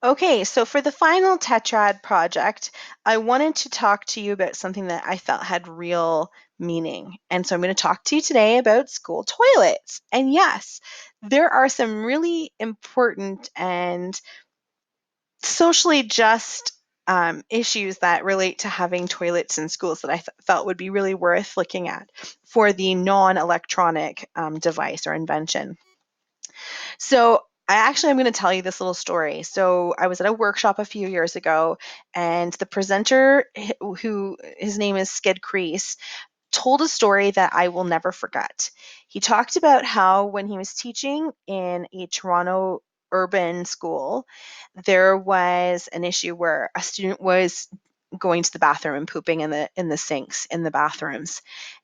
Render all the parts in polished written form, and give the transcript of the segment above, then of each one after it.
Okay, so for the final Tetrad project, I wanted to talk to you about something that I felt had real meaning. And so I'm going to talk to you today about school toilets. And yes, there are some really important and socially just issues that relate to having toilets in schools that I felt would be really worth looking at for the non-electronic device or invention. So I'm going to tell you this little story. So I was at a workshop a few years ago, and the presenter, who his name is Skid Crease, told a story that I will never forget. He talked about how when he was teaching in a Toronto urban school, there was an issue where a student was going to the bathroom and pooping in the sinks in the bathrooms.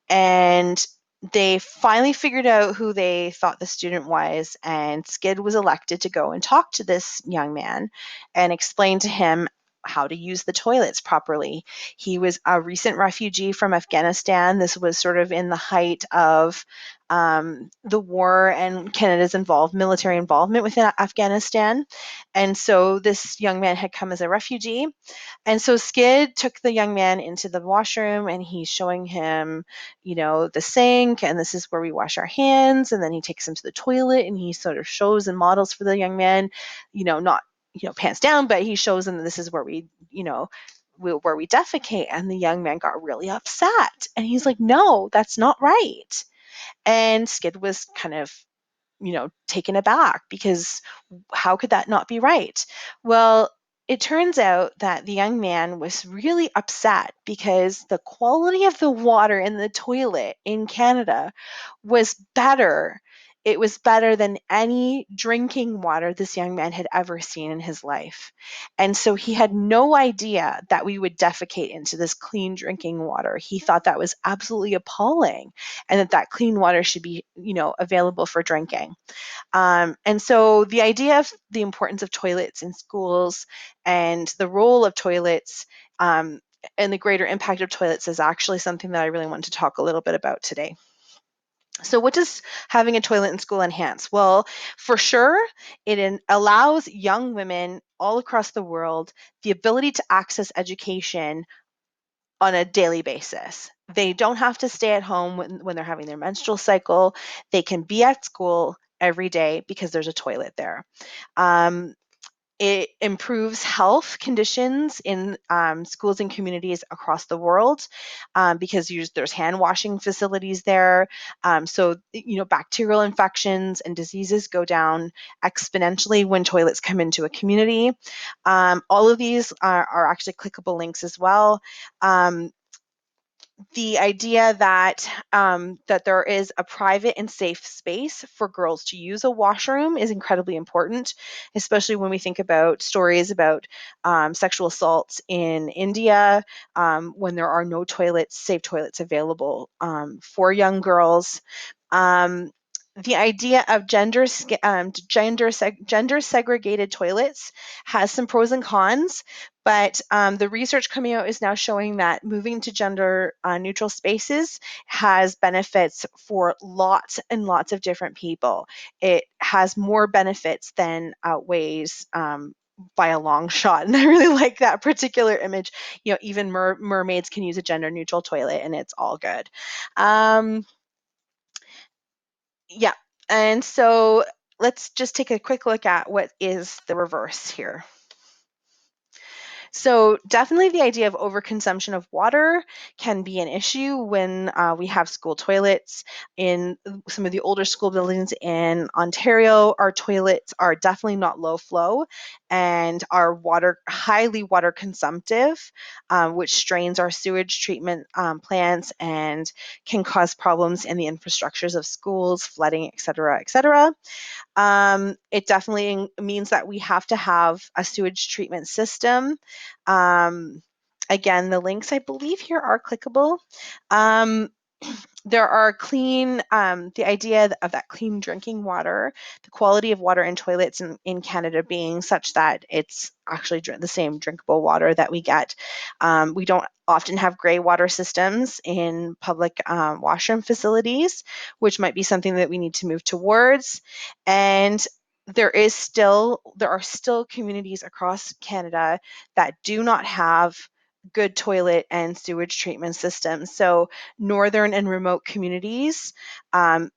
And they finally figured out who they thought the student was, and Skid was elected to go and talk to this young man and explain to him how to use the toilets properly. He was a recent refugee from Afghanistan. This was sort of in the height of the war and Canada's military involvement within Afghanistan. And so this young man had come as a refugee, and so Skid took the young man into the washroom and he's showing him, the sink, and this is where we wash our hands. And then he takes him to the toilet and he sort of shows and models for the young man, not, pants down, but he shows him that this is where where we defecate. And the young man got really upset and he's like, no, that's not right. And Skid was kind of, taken aback because how could that not be right? Well, it turns out that the young man was really upset because the quality of the water in the toilet in Canada was better. It was better than any drinking water this young man had ever seen in his life. And so he had no idea that we would defecate into this clean drinking water. He thought that was absolutely appalling and that clean water should be, available for drinking. And so the idea of the importance of toilets in schools and the role of toilets and the greater impact of toilets is actually something that I really want to talk a little bit about today. So, what does having a toilet in school enhance? Well, for sure, allows young women all across the world the ability to access education on a daily basis. They don't have to stay at home when they're having their menstrual cycle. They can be at school every day because there's a toilet there. Um, it improves health conditions in schools and communities across the world because there's hand washing facilities there. So, bacterial infections and diseases go down exponentially when toilets come into a community. All of these are actually clickable links as well. Um, the idea that there is a private and safe space for girls to use a washroom is incredibly important, especially when we think about stories about sexual assaults in India, when there are no safe toilets available for young girls. Um, the idea of gender segregated toilets has some pros and cons, but the research coming out is now showing that moving to gender neutral spaces has benefits for lots and lots of different people. It has more benefits than outweighs by a long shot. And I really like that particular image. Even mermaids can use a gender neutral toilet and it's all good. Um, yeah. And so let's just take a quick look at what is the reverse here. So definitely the idea of overconsumption of water can be an issue when we have school toilets. In some of the older school buildings in Ontario, our toilets are definitely not low flow and are highly water consumptive, which strains our sewage treatment plants and can cause problems in the infrastructures of schools, flooding, et cetera, et cetera. It definitely means that we have to have a sewage treatment system. Um, Again, the links I believe here are clickable. Um, there are the idea of that clean drinking water, the quality of water in toilets in Canada being such that it's actually the same drinkable water that we get. We don't often have gray water systems in public washroom facilities, which might be something that we need to move towards. And there are still communities across Canada that do not have good toilet and sewage treatment systems. So northern and remote communities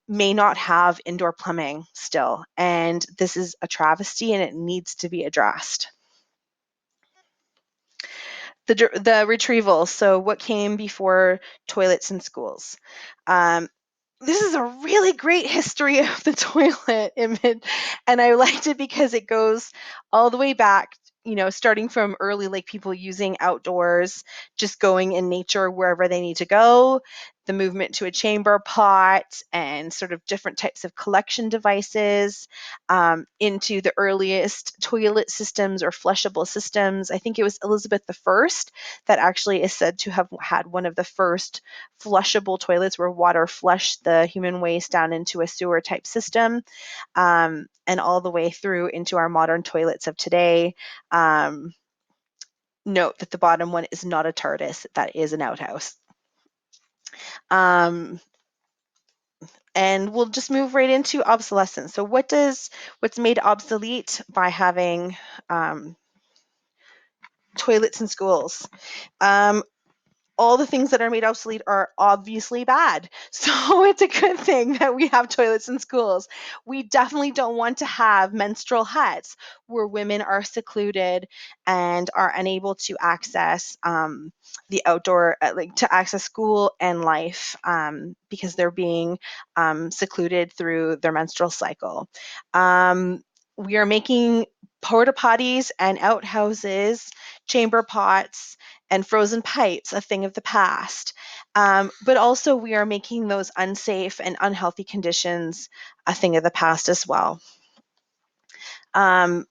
may not have indoor plumbing still, and this is a travesty and it needs to be addressed. The retrieval. So what came before toilets in schools? Um, this is a really great history of the toilet image, and I liked it because it goes all the way back, starting from early, like people using outdoors, just going in nature wherever they need to go, the movement to a chamber pot and sort of different types of collection devices, into the earliest toilet systems or flushable systems. I think it was Elizabeth I that actually is said to have had one of the first flushable toilets where water flushed the human waste down into a sewer type system, and all the way through into our modern toilets of today. Um, Note that the bottom one is not a TARDIS, that is an outhouse. Um, and we'll just move right into obsolescence. So what's made obsolete by having toilets in schools? Um, all the things that are made obsolete are obviously bad. So it's a good thing that we have toilets in schools. We definitely don't want to have menstrual huts where women are secluded and are unable to access the outdoor, like to access school and life, because they're being secluded through their menstrual cycle. We are making porta potties and outhouses, chamber pots, and frozen pipes a thing of the past. But also, we are making those unsafe and unhealthy conditions a thing of the past as well. Um,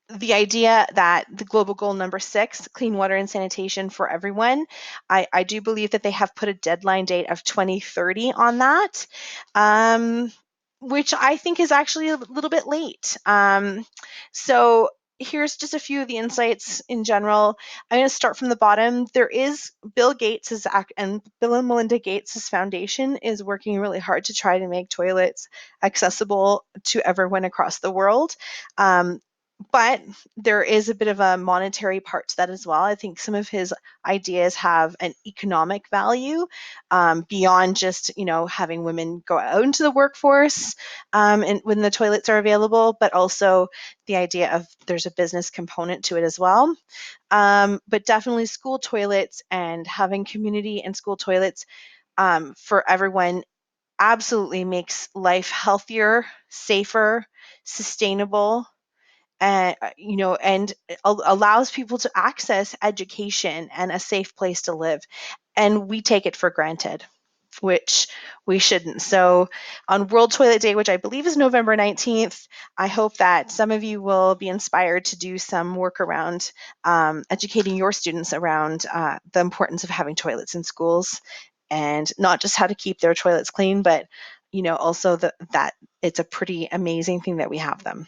the idea that the global goal number 6, clean water and sanitation for everyone, I do believe that they have put a deadline date of 2030 on that, which I think is actually a little bit late. So here's just a few of the insights in general. I'm going to start from the bottom. There is and Bill and Melinda Gates' foundation is working really hard to try to make toilets accessible to everyone across the world. But there is a bit of a monetary part to that as well. I think some of his ideas have an economic value, beyond just having women go out into the workforce, and when the toilets are available, but also the idea of there's a business component to it as well. But definitely school toilets and having community and school toilets for everyone absolutely makes life healthier, safer, sustainable, and allows people to access education and a safe place to live, and we take it for granted, which we shouldn't. So on World Toilet Day, which I believe is November 19th, I hope that some of you will be inspired to do some work around educating your students around the importance of having toilets in schools, and not just how to keep their toilets clean, but also that it's a pretty amazing thing that we have them.